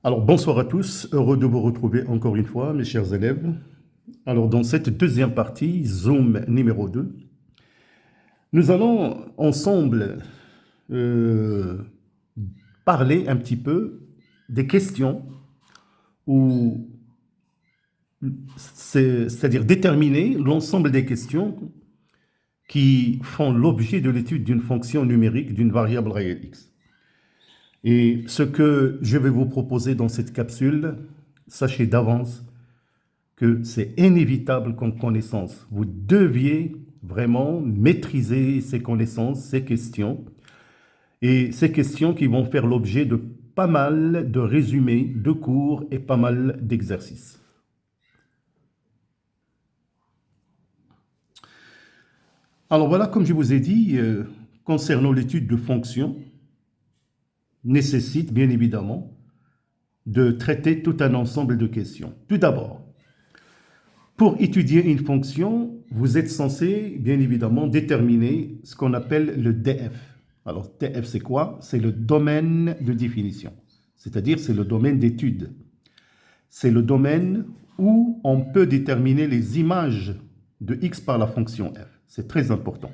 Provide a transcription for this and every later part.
Alors, bonsoir à tous, heureux de vous retrouver encore une fois, mes chers élèves. Alors, dans cette deuxième partie, Zoom numéro 2, nous allons ensemble euh, parler un petit peu des questions, ou c'est-à-dire déterminer l'ensemble des questions qui font l'objet de l'étude d'une fonction numérique d'une variable réelle x. Et ce que je vais vous proposer dans cette capsule, sachez d'avance que c'est inévitable comme connaissance. Vous deviez vraiment maîtriser ces connaissances, ces questions, et ces questions qui vont faire l'objet de pas mal de résumés, de cours et pas mal d'exercices. Alors voilà, comme je vous ai dit, concernant l'étude de fonctions, nécessite bien évidemment de traiter tout un ensemble de questions. Tout d'abord, pour étudier une fonction, vous êtes censé, bien évidemment, déterminer ce qu'on appelle le DF. Alors, DF, c'est quoi? C'est le domaine de définition, c'est-à-dire c'est le domaine d'étude. C'est le domaine où on peut déterminer les images de x par la fonction f. C'est très important.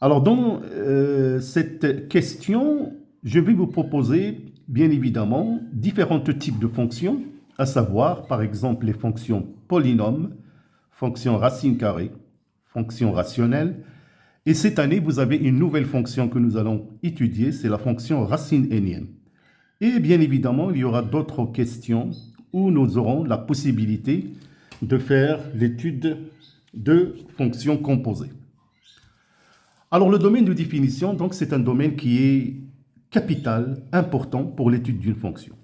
Alors, dans cette question, je vais vous proposer, bien évidemment, différents types de fonctions, à savoir, par exemple, les fonctions polynômes, fonctions racine carrée, fonctions rationnelles. Et cette année, vous avez une nouvelle fonction que nous allons étudier, c'est la fonction racine énième. Et bien évidemment, il y aura d'autres questions où nous aurons la possibilité de faire l'étude de fonctions composées. Alors, le domaine de définition, donc, c'est un domaine qui est capital, important pour l'étude d'une fonction.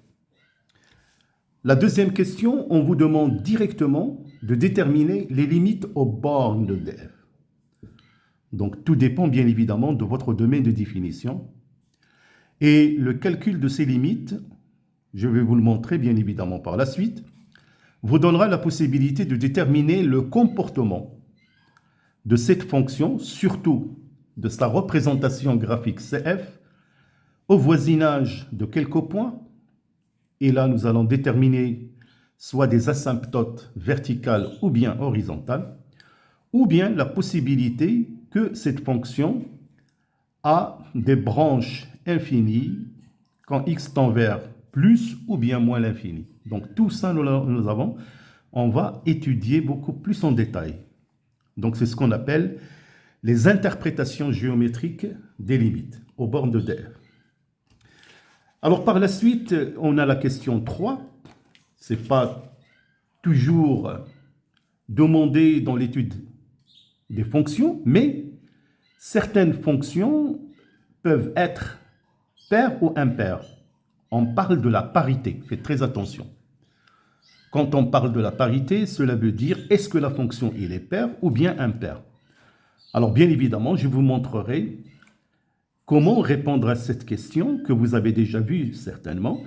La deuxième question, on vous demande directement de déterminer les limites aux bornes de df. Donc, tout dépend bien évidemment de votre domaine de définition. Et le calcul de ces limites, je vais vous le montrer bien évidemment par la suite, vous donnera la possibilité de déterminer le comportement de cette fonction, surtout de sa représentation graphique CF, au voisinage de quelques points. Et là, nous allons déterminer soit des asymptotes verticales ou bien horizontales, ou bien la possibilité que cette fonction a des branches infinies quand x tend vers plus ou bien moins l'infini. Donc tout ça, on va étudier beaucoup plus en détail. Donc c'est ce qu'on appelle les interprétations géométriques des limites aux bornes de df. Alors par la suite, on a la question 3. Ce n'est pas toujours demandé dans l'étude des fonctions, mais certaines fonctions peuvent être paires ou impaires. On parle de la parité, faites très attention. Quand on parle de la parité, cela veut dire est-ce que la fonction est paire ou bien impaire. Alors bien évidemment, je vous montrerai comment répondre à cette question que vous avez déjà vue certainement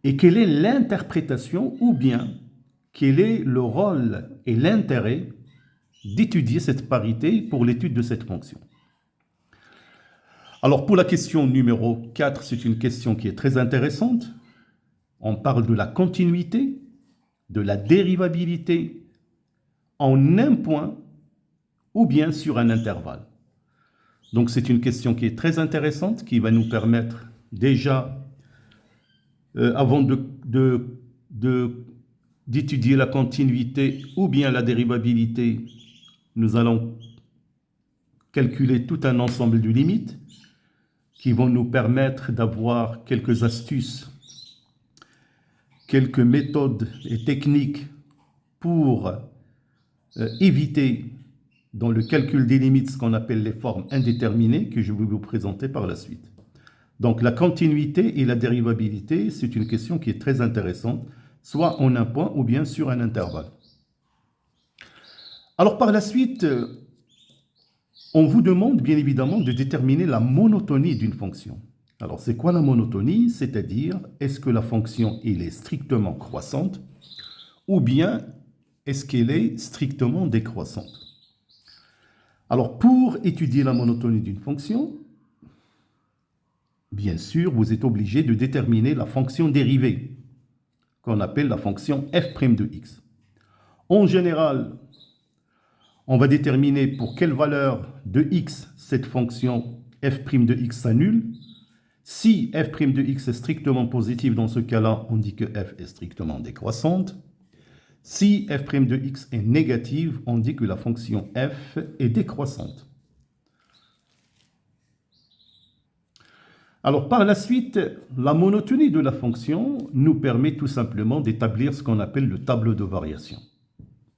et quelle est l'interprétation ou bien quel est le rôle et l'intérêt d'étudier cette parité pour l'étude de cette fonction. Alors pour la question numéro 4, c'est une question qui est très intéressante. On parle de la continuité, de la dérivabilité en un point ou bien sur un intervalle. Donc c'est une question qui est très intéressante, qui va nous permettre déjà, avant d'étudier la continuité ou bien la dérivabilité, nous allons calculer tout un ensemble de limites qui vont nous permettre d'avoir quelques astuces, quelques méthodes et techniques pour éviter dans le calcul des limites ce qu'on appelle les formes indéterminées que je vais vous présenter par la suite. Donc la continuité et la dérivabilité, c'est une question qui est très intéressante, soit en un point ou bien sur un intervalle. Alors par la suite, on vous demande bien évidemment de déterminer la monotonie d'une fonction. Alors c'est quoi la monotonie? C'est-à-dire, est-ce que la fonction elle est strictement croissante ou bien est-ce qu'elle est strictement décroissante? Alors pour étudier la monotonie d'une fonction, bien sûr, vous êtes obligé de déterminer la fonction dérivée, qu'on appelle la fonction f' de x. En général, on va déterminer pour quelle valeur de x cette fonction f' de x s'annule. Si f' de x est strictement positive, dans ce cas-là, on dit que f est strictement décroissante. Si f' de x est négative, on dit que la fonction f est décroissante. Alors par la suite, la monotonie de la fonction nous permet tout simplement d'établir ce qu'on appelle le tableau de variation.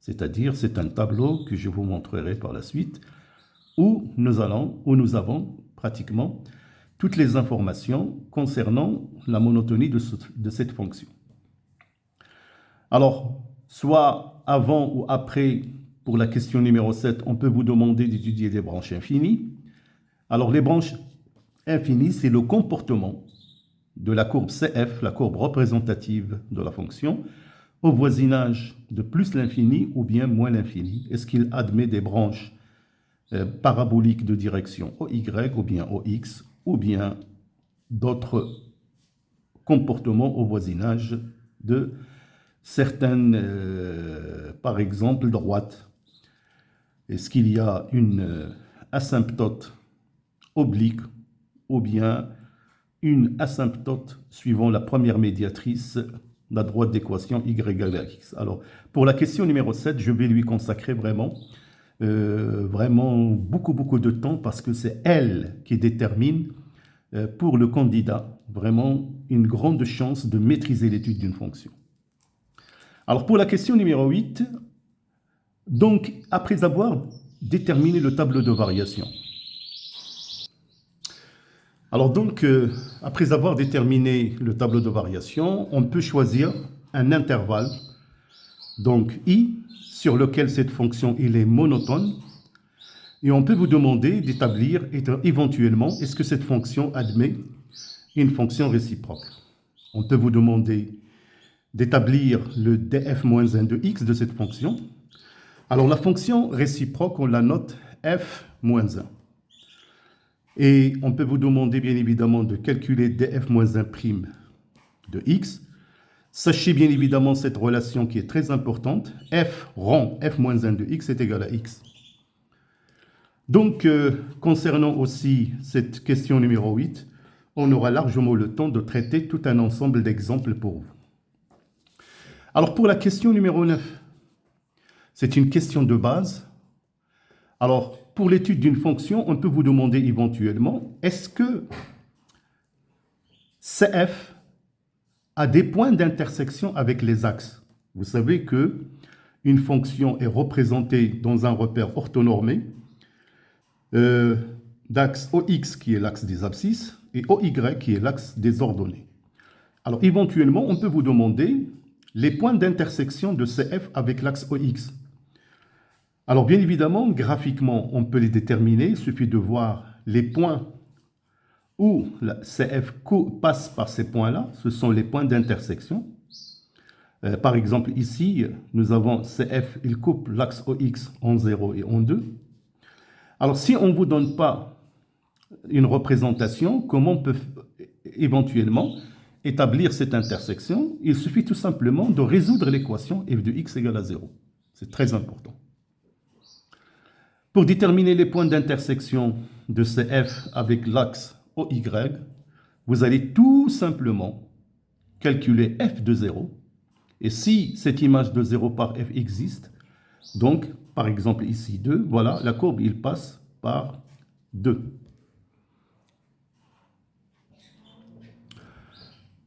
C'est-à-dire, c'est un tableau que je vous montrerai par la suite, où nous avons pratiquement toutes les informations concernant la monotonie de cette fonction. Alors, soit avant ou après, pour la question numéro 7, on peut vous demander d'étudier des branches infinies. Alors, les branches infinies, c'est le comportement de la courbe CF, la courbe représentative de la fonction, au voisinage de plus l'infini ou bien moins l'infini. Est-ce qu'il admet des branches paraboliques de direction OY ou bien OX ou bien d'autres comportements au voisinage de certaines, par exemple, droites. Est-ce qu'il y a une asymptote oblique ou bien une asymptote suivant la première médiatrice, la droite d'équation y égale à x. Alors, pour la question numéro 7, je vais lui consacrer vraiment beaucoup de temps parce que c'est elle qui détermine pour le candidat vraiment une grande chance de maîtriser l'étude d'une fonction. Alors, pour la question numéro 8, donc, après avoir déterminé le tableau de variation, alors donc, après avoir déterminé le tableau de variation, on peut choisir un intervalle, donc i, sur lequel cette fonction il est monotone, et on peut vous demander d'établir éventuellement, est-ce que cette fonction admet une fonction réciproque. On peut vous demander d'établir le df-1 de x de cette fonction. Alors la fonction réciproque, on la note f-1. Et on peut vous demander bien évidemment de calculer df-1' de x. Sachez bien évidemment cette relation qui est très importante. F rond f-1 de x est égal à x. Donc, concernant aussi cette question numéro 8, on aura largement le temps de traiter tout un ensemble d'exemples pour vous. Alors, pour la question numéro 9, c'est une question de base. Alors, pour l'étude d'une fonction, on peut vous demander éventuellement, est-ce que CF a des points d'intersection avec les axes? Vous savez que une fonction est représentée dans un repère orthonormé d'axe OX qui est l'axe des abscisses et OY qui est l'axe des ordonnées. Alors, éventuellement, on peut vous demander les points d'intersection de CF avec l'axe OX. Alors, bien évidemment, graphiquement, on peut les déterminer. Il suffit de voir les points où la CF passe par ces points-là. Ce sont les points d'intersection. Par exemple, ici, nous avons CF, il coupe l'axe OX en 0 et en 2. Alors, si on ne vous donne pas une représentation, comment on peut éventuellement établir cette intersection? Il suffit tout simplement de résoudre l'équation f de x égale à 0. C'est très important. Pour déterminer les points d'intersection de CF avec l'axe OY, vous allez tout simplement calculer f de 0. Et si cette image de 0 par f existe, donc par exemple ici 2, voilà, la courbe il passe par 2.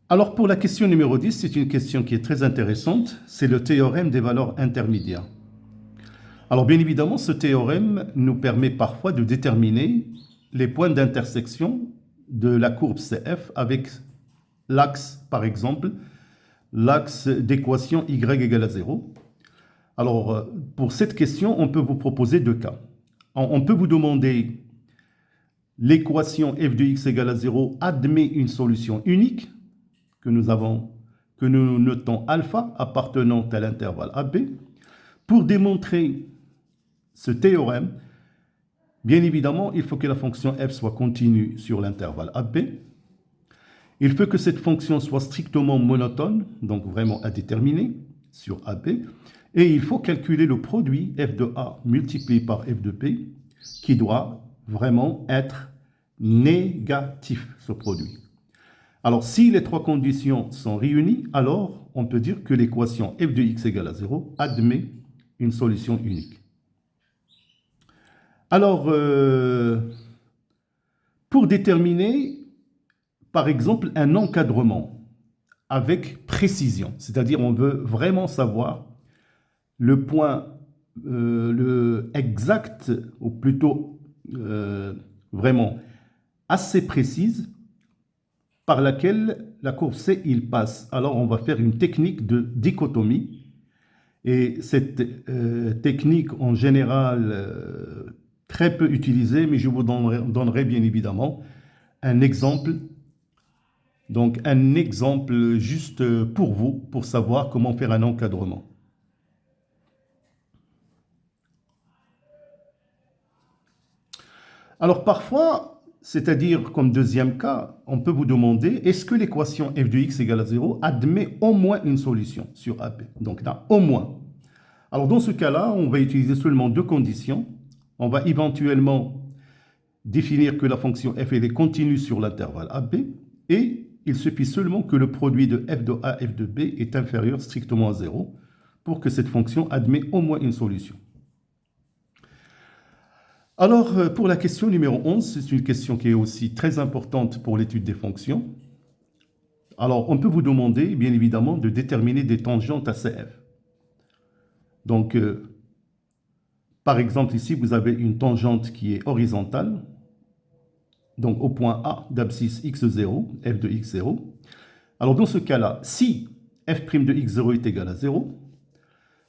Alors pour la question numéro 10, c'est une question qui est très intéressante, c'est le théorème des valeurs intermédiaires. Alors bien évidemment, ce théorème nous permet parfois de déterminer les points d'intersection de la courbe CF avec l'axe, par exemple, l'axe d'équation y égale à 0. Alors pour cette question, on peut vous proposer deux cas. On peut vous demander l'équation f de x égale à 0 admet une solution unique que nous notons alpha appartenant à l'intervalle AB. Pour démontrer ce théorème, bien évidemment, il faut que la fonction f soit continue sur l'intervalle AB. Il faut que cette fonction soit strictement monotone, donc vraiment à déterminer sur AB, et il faut calculer le produit f de A multiplié par f de B, qui doit vraiment être négatif, ce produit. Alors, si les trois conditions sont réunies, alors on peut dire que l'équation f de x égale à 0 admet une solution unique. Alors, pour déterminer, par exemple, un encadrement avec précision, c'est-à-dire on veut vraiment savoir le point exact, ou plutôt vraiment assez précise, par laquelle la courbe C il passe. Alors on va faire une technique de dichotomie, et cette technique en général très peu utilisée, mais je vous donnerai bien évidemment un exemple. Donc un exemple juste pour vous, pour savoir comment faire un encadrement. Alors parfois, c'est-à-dire comme deuxième cas, on peut vous demander, est-ce que l'équation f de x égale à 0 admet au moins une solution sur AB? Donc là, au moins. Alors dans ce cas-là, on va utiliser seulement deux conditions. On va éventuellement définir que la fonction f est continue sur l'intervalle AB, et il suffit seulement que le produit de f de A, f de B est inférieur strictement à 0 pour que cette fonction admet au moins une solution. Alors, pour la question numéro 11, c'est une question qui est aussi très importante pour l'étude des fonctions. Alors, on peut vous demander, bien évidemment, de déterminer des tangentes à CF. Donc, par exemple, ici, vous avez une tangente qui est horizontale, donc au point A d'abscisse x0, f de x0. Alors, dans ce cas-là, si f' de x0 est égal à 0,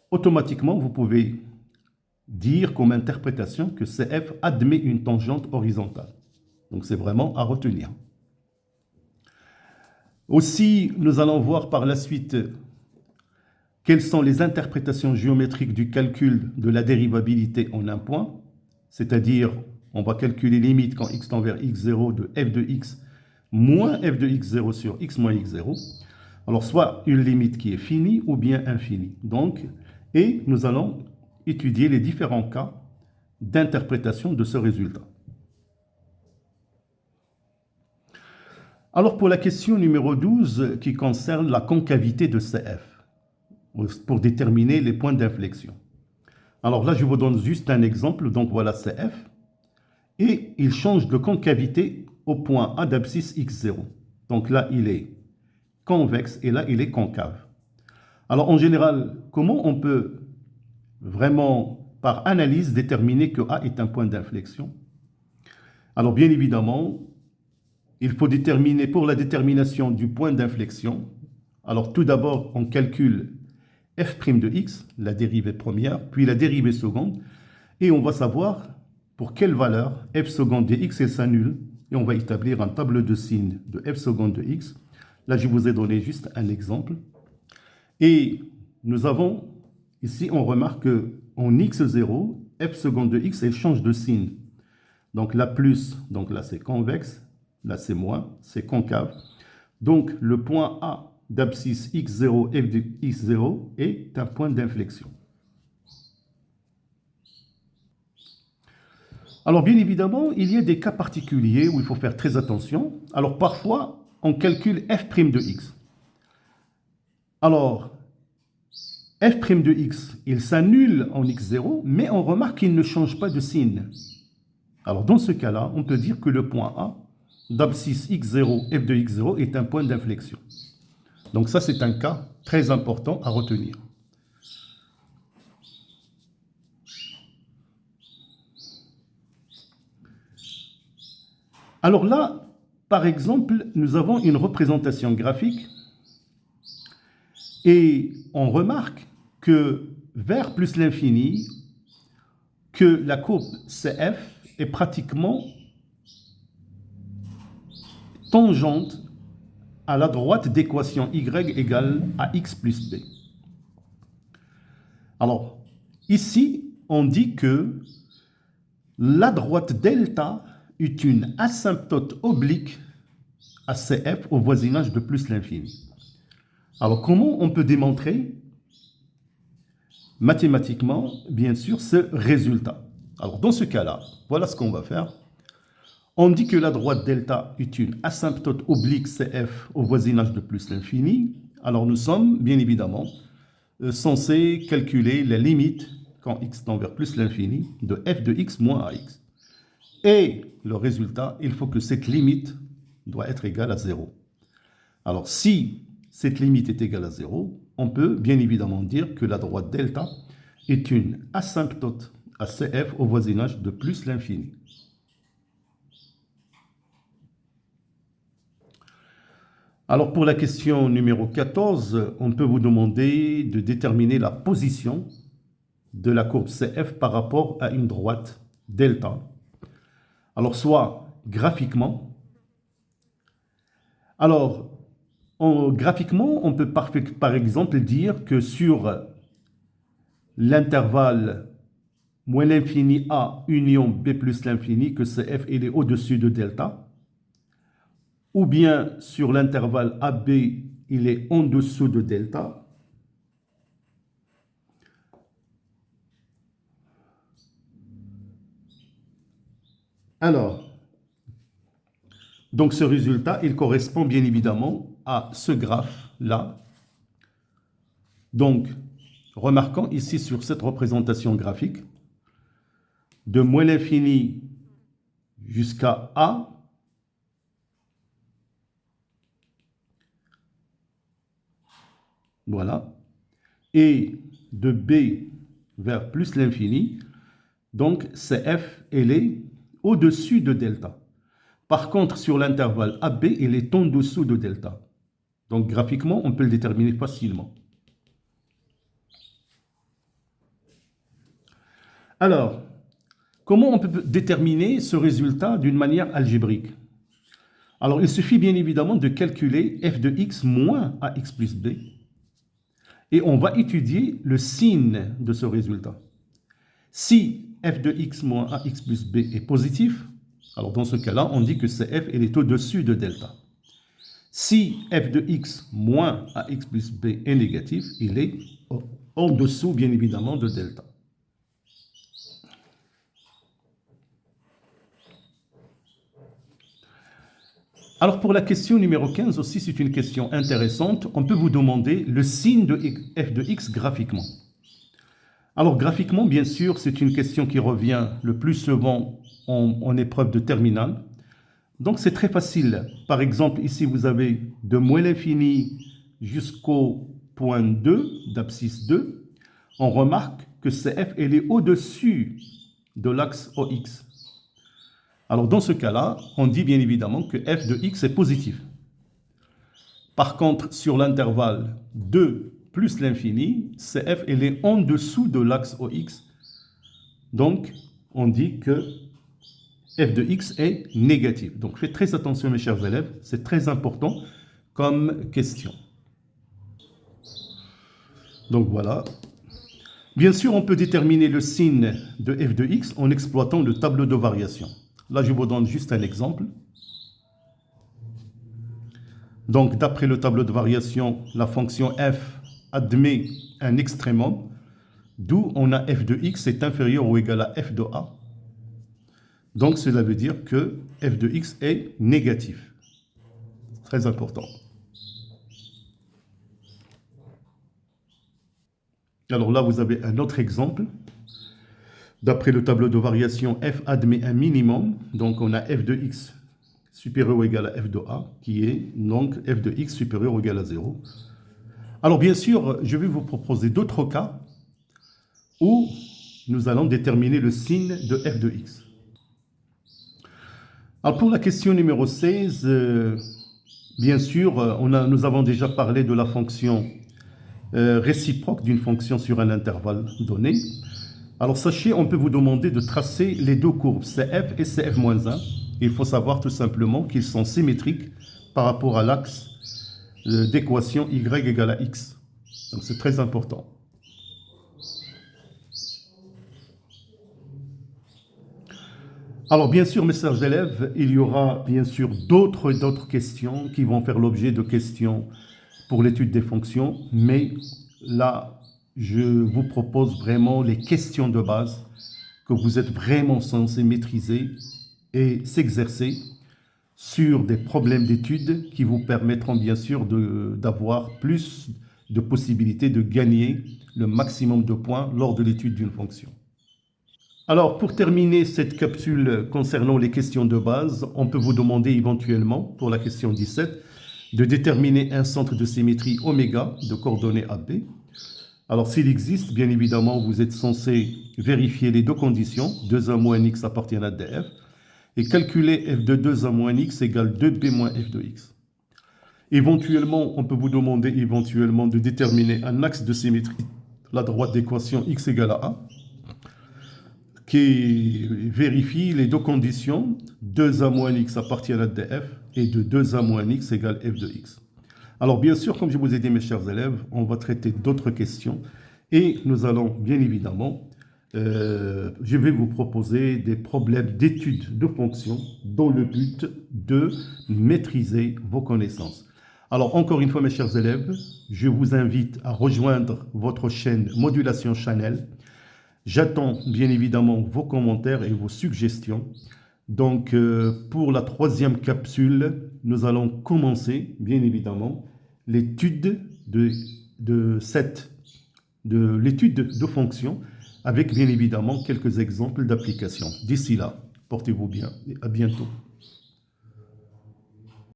automatiquement, vous pouvez dire comme interprétation que CF admet une tangente horizontale. Donc, c'est vraiment à retenir. Aussi, nous allons voir par la suite quelles sont les interprétations géométriques du calcul de la dérivabilité en un point, c'est-à-dire on va calculer limite quand x tend vers x0 de f de x moins f de x0 sur x moins x0. Alors soit une limite qui est finie ou bien infinie. Donc, et nous allons étudier les différents cas d'interprétation de ce résultat. Alors pour la question numéro 12 qui concerne la concavité de CF, pour déterminer les points d'inflexion. Alors là, je vous donne juste un exemple. Donc voilà CF. Et il change de concavité au point A d'abscisse x0. Donc là, il est convexe et là, il est concave. Alors en général, comment on peut vraiment, par analyse, déterminer que A est un point d'inflexion? Alors bien évidemment, il faut déterminer pour la détermination du point d'inflexion. Alors tout d'abord, on calcule f' de x, la dérivée première, puis la dérivée seconde, et on va savoir pour quelle valeur f seconde de x s'annule, et on va établir un tableau de signes de f seconde de x. Là, je vous ai donné juste un exemple. Et nous avons, ici, on remarque qu'en x0, f seconde de x, elle change de signe. Donc là, plus, donc là, c'est convexe, là, c'est moins, c'est concave. Donc, le point A d'abscisse x0, f de x0 est un point d'inflexion. Alors, bien évidemment, il y a des cas particuliers où il faut faire très attention. Alors, parfois, on calcule f' de x. Alors, f' de x, il s'annule en x0, mais on remarque qu'il ne change pas de signe. Alors, dans ce cas-là, on peut dire que le point A d'abscisse x0, f de x0 est un point d'inflexion. Donc ça, c'est un cas très important à retenir. Alors là, par exemple, nous avons une représentation graphique et on remarque que vers plus l'infini, que la courbe CF est pratiquement tangente à la droite d'équation y égale à x plus b. Alors, ici, on dit que la droite delta est une asymptote oblique à CF au voisinage de plus l'infini. Alors, comment on peut démontrer mathématiquement, bien sûr, ce résultat? Alors, dans ce cas-là, voilà ce qu'on va faire. On dit que la droite delta est une asymptote oblique CF au voisinage de plus l'infini. Alors, nous sommes, bien évidemment, censés calculer la limite, quand x tend vers plus l'infini, de f de x moins ax. Et le résultat, il faut que cette limite doit être égale à 0. Alors, si cette limite est égale à 0, on peut bien évidemment dire que la droite delta est une asymptote à CF au voisinage de plus l'infini. Alors, pour la question numéro 14, on peut vous demander de déterminer la position de la courbe CF par rapport à une droite delta. Alors, soit graphiquement. Alors, graphiquement, on peut par exemple dire que sur l'intervalle moins l'infini A union B plus l'infini, que CF il est au-dessus de delta, ou bien sur l'intervalle AB, il est en dessous de delta. Alors, donc ce résultat, il correspond bien évidemment à ce graphe-là. Donc, remarquons ici sur cette représentation graphique, de moins l'infini jusqu'à A, voilà, et de B vers plus l'infini, donc CF, elle est au-dessus de delta. Par contre, sur l'intervalle AB, elle est en dessous de delta. Donc graphiquement, on peut le déterminer facilement. Alors, comment on peut déterminer ce résultat d'une manière algébrique? Alors, il suffit bien évidemment de calculer f de x moins ax plus b. Et on va étudier le signe de ce résultat. Si f de x moins ax plus b est positif, alors dans ce cas-là, on dit que CF elle est au-dessus de delta. Si f de x moins ax plus b est négatif, il est en dessous, bien évidemment, de delta. Alors pour la question numéro 15 aussi, c'est une question intéressante. On peut vous demander le signe de f de x graphiquement. Alors graphiquement, bien sûr, c'est une question qui revient le plus souvent en épreuve de terminale. Donc c'est très facile. Par exemple, ici vous avez de moins l'infini jusqu'au point 2 d'abscisse 2. On remarque que CF elle est au-dessus de l'axe OX. Alors dans ce cas-là, on dit bien évidemment que f de x est positif. Par contre, sur l'intervalle 2 plus l'infini, CF elle est en dessous de l'axe OX. Donc, on dit que f de x est négatif. Donc faites très attention mes chers élèves, c'est très important comme question. Donc voilà. Bien sûr, on peut déterminer le signe de f de x en exploitant le tableau de variation. Là, je vous donne juste un exemple. Donc, d'après le tableau de variation, la fonction f admet un extrémum, d'où on a f de x est inférieur ou égal à f de a. Donc, cela veut dire que f de x est négatif. Très important. Alors là, vous avez un autre exemple. D'après le tableau de variation, f admet un minimum. Donc, on a f de x supérieur ou égal à f de a, qui est donc f de x supérieur ou égal à 0. Alors, bien sûr, je vais vous proposer d'autres cas où nous allons déterminer le signe de f de x. Alors, pour la question numéro 16, bien sûr, nous avons déjà parlé de la fonction réciproque d'une fonction sur un intervalle donné. Alors sachez, on peut vous demander de tracer les deux courbes, CF et CF-1. Il faut savoir tout simplement qu'ils sont symétriques par rapport à l'axe d'équation y égale à x. Donc c'est très important. Alors, bien sûr, mes chers élèves, il y aura bien sûr d'autres questions qui vont faire l'objet de questions pour l'étude des fonctions, mais là, je vous propose vraiment les questions de base que vous êtes vraiment censés maîtriser et s'exercer sur des problèmes d'études qui vous permettront bien sûr d'avoir plus de possibilités de gagner le maximum de points lors de l'étude d'une fonction. Alors, pour terminer cette capsule concernant les questions de base, on peut vous demander éventuellement, pour la question 17, de déterminer un centre de symétrie oméga de coordonnées AB. Alors, s'il existe, bien évidemment, vous êtes censé vérifier les deux conditions, 2a moins x appartient à df, et calculer f de 2a moins x égale 2b moins f de x. Éventuellement, on peut vous demander éventuellement de déterminer un axe de symétrie, la droite d'équation x égale à a, qui vérifie les deux conditions, 2a moins x appartient à df, et de 2a moins x égale f de x. Alors bien sûr, comme je vous ai dit mes chers élèves, on va traiter d'autres questions, et nous allons bien évidemment, je vais vous proposer des problèmes d'étude de fonctions dans le but de maîtriser vos connaissances. Alors encore une fois mes chers élèves, je vous invite à rejoindre votre chaîne Modulation Channel. J'attends bien évidemment vos commentaires et vos suggestions. Donc pour la troisième capsule, nous allons commencer bien évidemment l'étude de l'étude de fonctions avec bien évidemment quelques exemples d'applications. D'ici là, portez-vous bien et à bientôt.